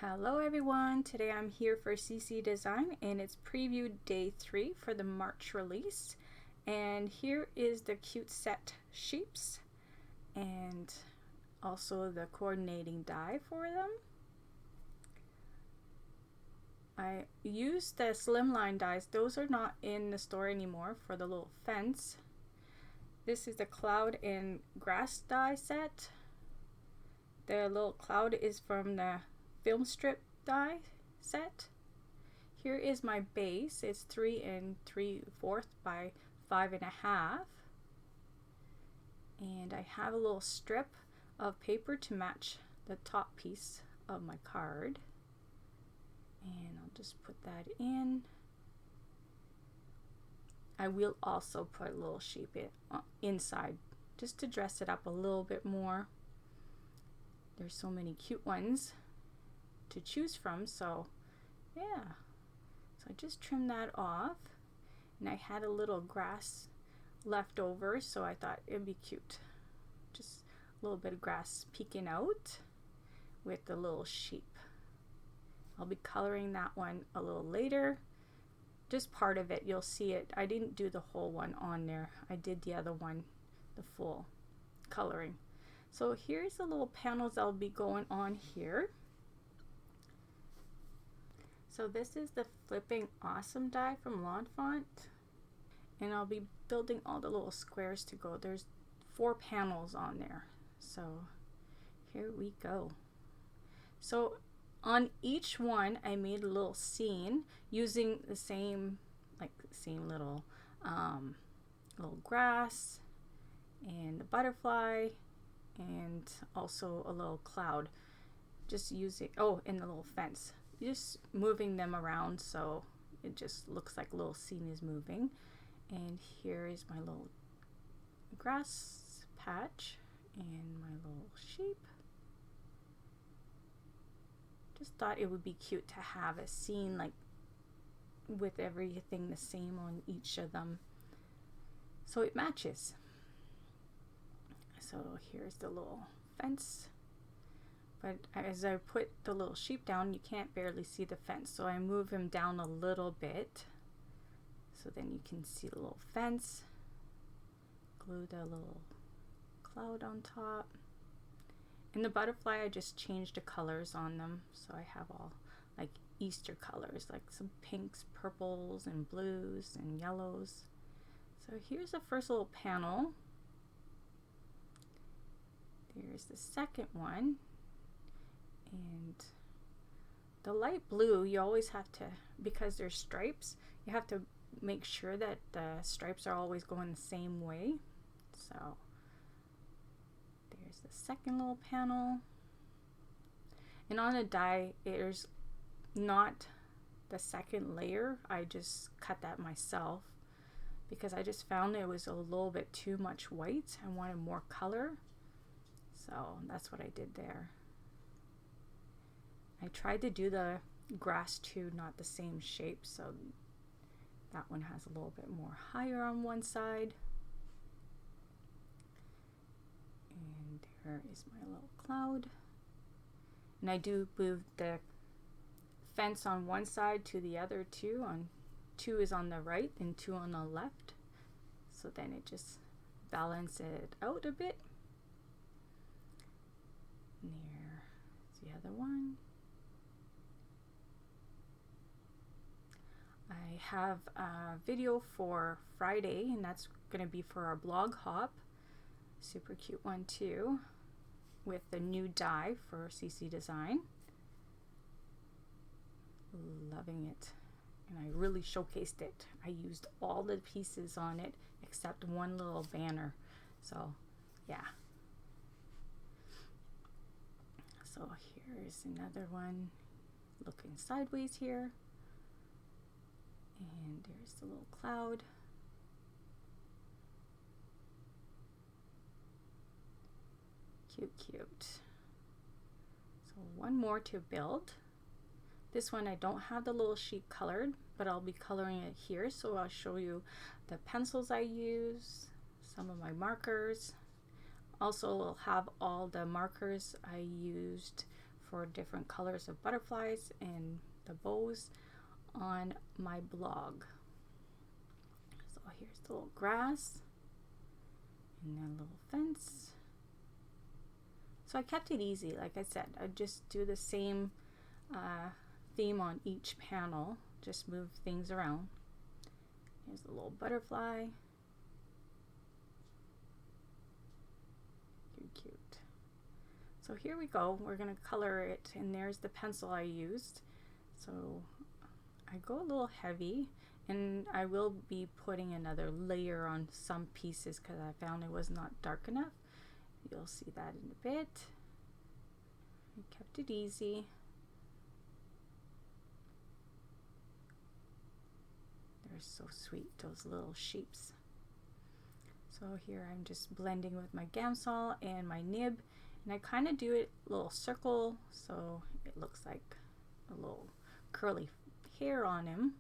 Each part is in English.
Hello everyone, today I'm here for CC Design and it's preview day 3 for the March release. And here is the cute set sheeps and also the coordinating die for them. I used the slimline dies, those are not in the store anymore for the little fence. This is the cloud and grass die set. The little cloud is from the film strip die set. Here is my base. It's 3 3/4 by 5.5, and I have a little strip of paper to match the top piece of my card, and I'll just put that in. I will also put a little sheep inside just to dress it up a little bit more. There's so many cute ones to choose from, so yeah. So I just trimmed that off, and I had a little grass left over, so I thought it'd be cute. Just a little bit of grass peeking out with the little sheep. I'll be coloring that one a little later. Just part of it, you'll see it. I didn't do the whole one on there. I did the other one, the full coloring. So here's the little panels that'll be going on here. So this is the Flipping Awesome die from L'Enfant, and I'll be building all the little squares to go. There's 4 panels on there, so here we go. So on each one I made a little scene using the same little little grass and the butterfly and also a little cloud, just using and the little fence, just moving them around so it just looks like a little scene is moving. And here is my little grass patch and my little sheep. Just thought it would be cute to have a scene like with everything the same on each of them, so it matches. So here's the little fence, but as I put the little sheep down, you can't barely see the fence, so I move him down a little bit so then you can see the little fence. Glue the little cloud on top. And the butterfly, I just changed the colors on them, so I have all like Easter colors, like some pinks, purples, and blues, and yellows. So here's the first little panel. There's the second one. And the light blue, you always have to, because there's stripes, you have to make sure that the stripes are always going the same way. So there's the second little panel. And on the die, there's not the second layer. I just cut that myself because I just found it was a little bit too much white. I wanted more color. So that's what I did there. I tried to do the grass too, not the same shape, so that one has a little bit more higher on one side. And there is my little cloud. And I do move the fence on one side to the other too. 2 is on the right and 2 on the left. So then it just balances it out a bit. There's the other one. I have a video for Friday, and that's going to be for our blog hop. Super cute one too, with the new die for CC Design. Loving it, and I really showcased it. I used all the pieces on it except one little banner. So yeah. So here's another one looking sideways here. And there's the little cloud. Cute, cute. So one more to build. This one I don't have the little sheep colored, but I'll be coloring it here. So I'll show you the pencils I use, some of my markers. Also, I'll have all the markers I used for different colors of butterflies and the bows on my blog. So here's the little grass and then a little fence. So I kept it easy, like I said. I just do the same theme on each panel, just move things around. Here's the little butterfly. Cute. So here we go. We're going to color it, and there's the pencil I used. So I go a little heavy, and I will be putting another layer on some pieces because I found it was not dark enough. You'll see that in a bit. I kept it easy. They're so sweet, those little sheeps. So here I'm just blending with my Gamsol and my nib, and I kind of do it a little circle so it looks like a little curly hair on him.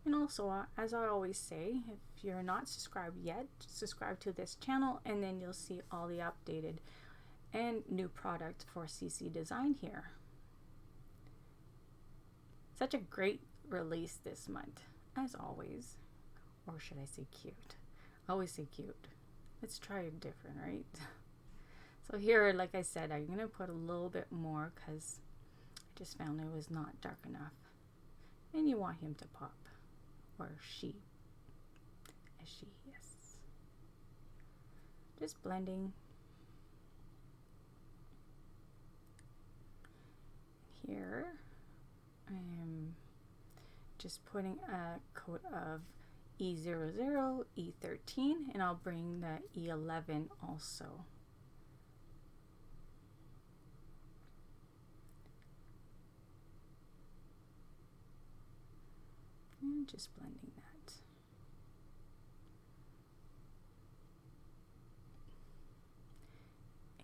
And also, as I always say, if you're not subscribed yet, subscribe to this channel, and then you'll see all the updated and new product for CC Design here. Such a great release this month, as always. Or should I say cute? I always say cute. Let's try it different, right? So here, like I said, I'm going to put a little bit more because I just found it was not dark enough. And you want him to pop. Or she. A she, yes. Just blending. Here, I am just putting a coat of E00, E13, and I'll bring the E11 also. And just blending that.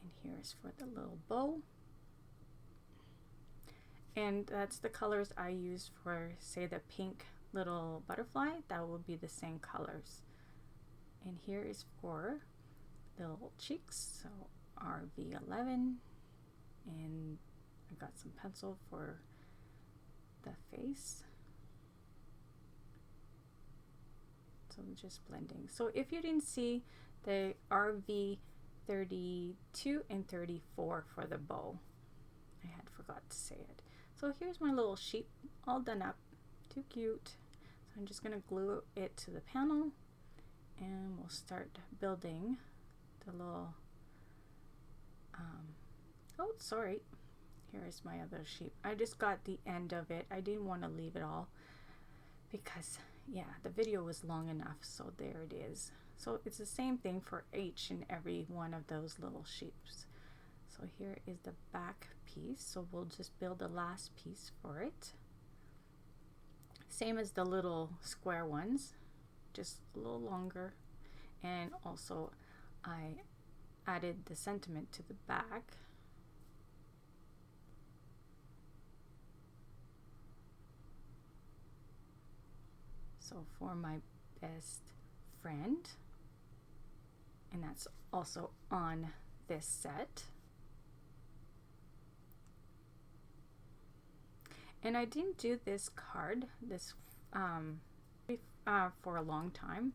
And here's for the little bow. And that's the colors I used for, say, the pink little butterfly. That will be the same colors. And here is for the little cheeks, so RV11. And I got some pencil for the face. So I'm just blending. So if you didn't see the RV 32 and 34 for the bow, I had forgot to say it. So here's my little sheep all done up. Too cute. So I'm just going to glue it to the panel, and we'll start building the little oh, sorry. Here's my other sheep. I just got the end of it. I didn't want to leave it all because, yeah, the video was long enough. So there it is. So it's the same thing for each and every one of those little sheeps. So here is the back piece. So we'll just build the last piece for it. Same as the little square ones, just a little longer. And also I added the sentiment to the back. So for my best friend, and that's also on this set. And I didn't do this card for a long time.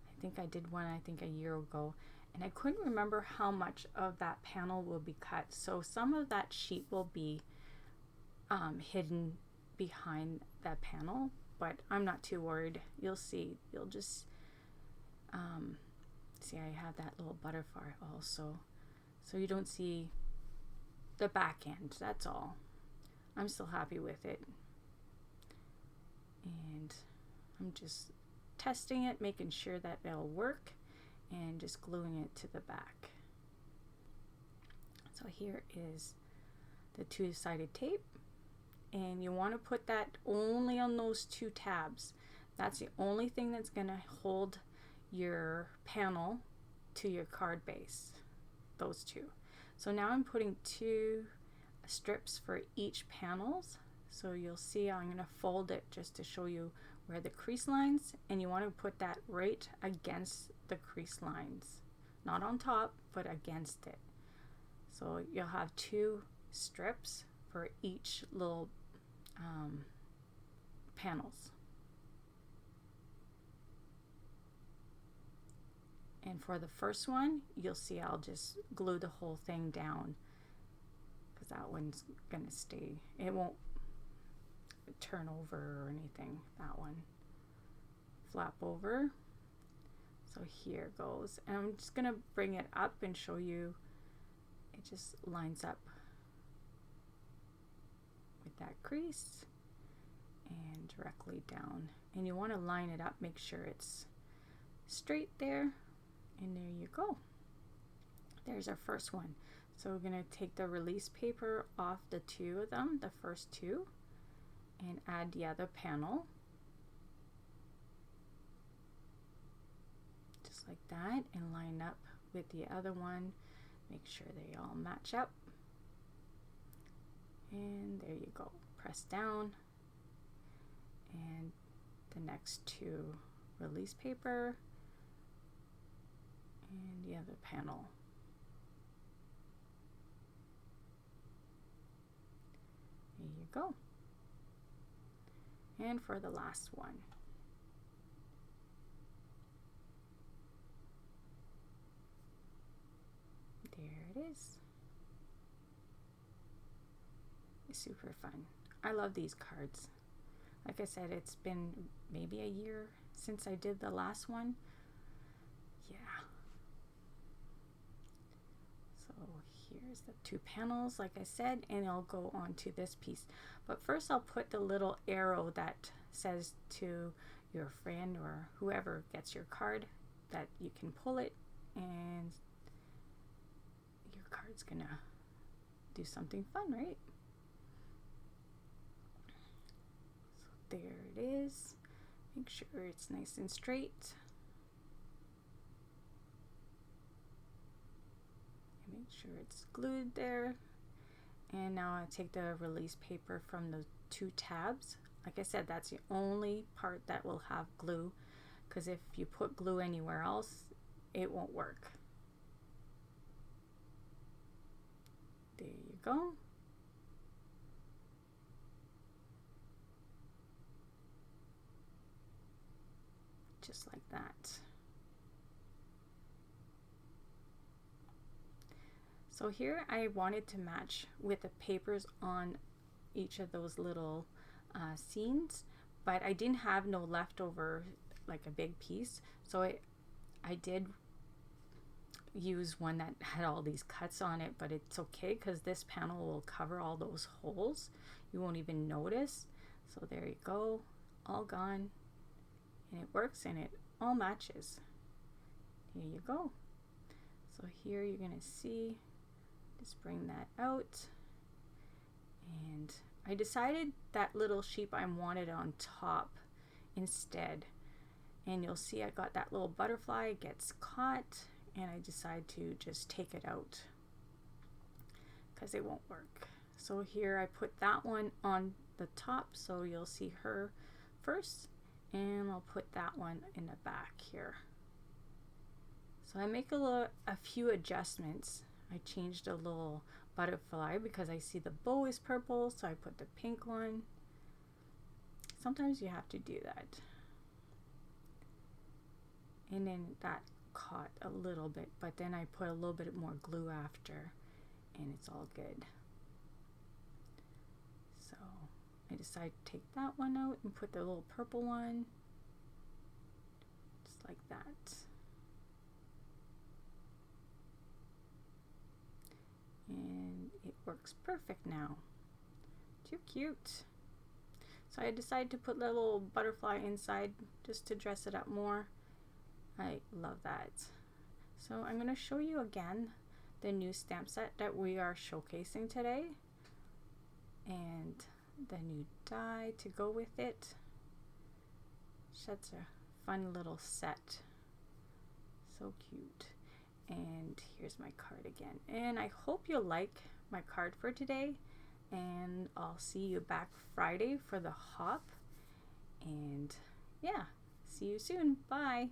I think I did one, a year ago, and I couldn't remember how much of that panel will be cut. So some of that sheet will be hidden behind that panel, but I'm not too worried. You'll see. You'll just see I have that little butterfly also. So you don't see the back end, that's all. I'm still happy with it. And I'm just testing it, making sure that it'll work, and just gluing it to the back. So here is the two-sided tape, and you want to put that only on those two tabs. That's the only thing that's going to hold your panel to your card base, those two. So now I'm putting two strips for each panels. So you'll see I'm going to fold it just to show you where the crease lines, and you want to put that right against the crease lines. not on top, but against it. So you'll have 2 strips for each little panels. And for the first one, you'll see I'll just glue the whole thing down because that one's gonna stay. It won't turn over or anything. That one. Flap over. So here goes. And I'm just gonna bring it up and show you it just lines up with that crease and directly down. And you want to line it up, make sure it's straight there, and there you go. There's our first one. So we're going to take the release paper off the 2 of them, the first 2, and add the other panel. Just like that, and line up with the other one. Make sure they all match up. And there you go. Press down. And the next 2 release paper. And the other panel. There you go. And for the last one. There it is. It's super fun. I love these cards. Like I said, it's been maybe a year since I did the last one. Yeah. So here's the 2 panels, like I said, and I'll go on to this piece. But first I'll put the little arrow that says to your friend or whoever gets your card that you can pull it and your card's gonna do something fun, right? So there it is. Make sure it's nice and straight. And make sure it's glued there. And now I take the release paper from the 2 tabs. Like I said, that's the only part that will have glue, because if you put glue anywhere else, it won't work. There you go. Just like that. So here I wanted to match with the papers on each of those little scenes, but I didn't have no leftover, like a big piece, so I did use one that had all these cuts on it, but it's okay because this panel will cover all those holes. You won't even notice. So there you go, all gone, and it works and it all matches. Here you go. So here you're gonna see, just bring that out, and I decided that little sheep I wanted on top instead, and you'll see I got that little butterfly gets caught, and I decide to just take it out because it won't work. So here I put that one on the top, so you'll see her first, and I'll put that one in the back here. So I make a few adjustments. I changed a little butterfly because I see the bow is purple, so I put the pink one. Sometimes you have to do that. And then that caught a little bit, but then I put a little bit more glue after, and it's all good. So I decided to take that one out and put the little purple one, just like that. And it works perfect now. Too cute. So I decided to put the little butterfly inside just to dress it up more. I love that. So I'm going to show you again the new stamp set that we are showcasing today, and the new die to go with it. Such a fun little set. So cute. And here's my card again. And I hope you'll like my card for today. And I'll see you back Friday for the hop. And yeah, see you soon. Bye.